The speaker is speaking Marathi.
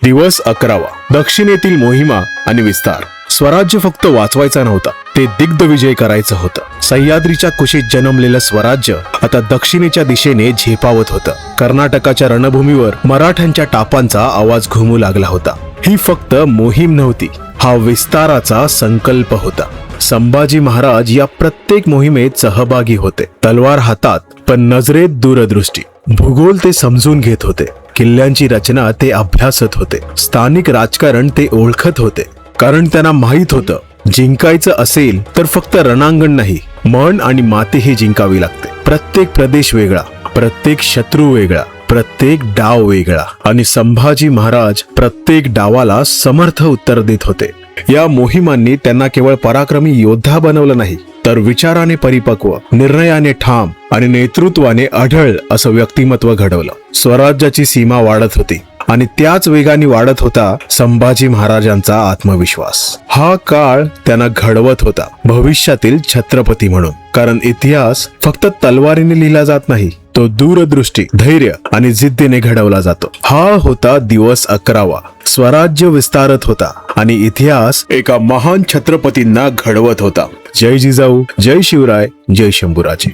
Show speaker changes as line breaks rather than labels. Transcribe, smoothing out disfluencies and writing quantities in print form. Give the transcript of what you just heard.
दिवस 11वा. दक्षिणेतील मोहिमा आणि विस्तार. स्वराज्य फक्त वाचवायचा नव्हता, ते दिग्विजय करायचं होतं. सह्याद्रीच्या कुशीत जन्मलेलं स्वराज्य आता दक्षिणेच्या दिशेने झेपावत होतं. कर्नाटकाच्या रणभूमीवर मराठ्यांच्या टापांचा आवाज घुमू लागला होता. ही फक्त मोहीम नव्हती, हा विस्ताराचा संकल्प होता. संभाजी महाराज या प्रत्येक मोहिमेत सहभागी होते. तलवार हातात, पण नजरेत दूरदृष्टी. भूगोल ते समजून घेत होते, किल्ल्यांची रचना ते अभ्यासत होते, स्थानिक राजकारण ते ओळखत होते. कारण त्यांना माहित होतं, जिंकायचं असेल तर फक्त रणांगण नाही, मन आणि मातीही जिंकावी लागते. प्रत्येक प्रदेश वेगळा, प्रत्येक शत्रू वेगळा, प्रत्येक डाव वेगळा, आणि संभाजी महाराज प्रत्येक डावाला समर्थ उत्तर देत होते. या मोहिमांनी त्यांना केवळ पराक्रमी योद्धा बनवलं नाही, तर विचाराने परिपक्व, निर्णयाने ठाम आणि नेतृत्वाने अढळ असं व्यक्तिमत्व घडवलं. स्वराज्याची सीमा वाढत होती आणि त्याच वेगाने वाढत होता संभाजी महाराजांचा आत्मविश्वास. हा काळ त्यांना घडवत होता भविष्यातील छत्रपती म्हणून. कारण इतिहास फक्त तलवारीने लिहिला जात नाही, तो दूरदृष्टी, धैर्य आणि जिद्दीने घडवला जातो. हा होता दिवस 11वा. स्वराज्य विस्तारत होता आणि इतिहास एका महान छत्रपतींना घडवत होता. जय जिजाऊ, जय शिवराय, जय शंभूराजे.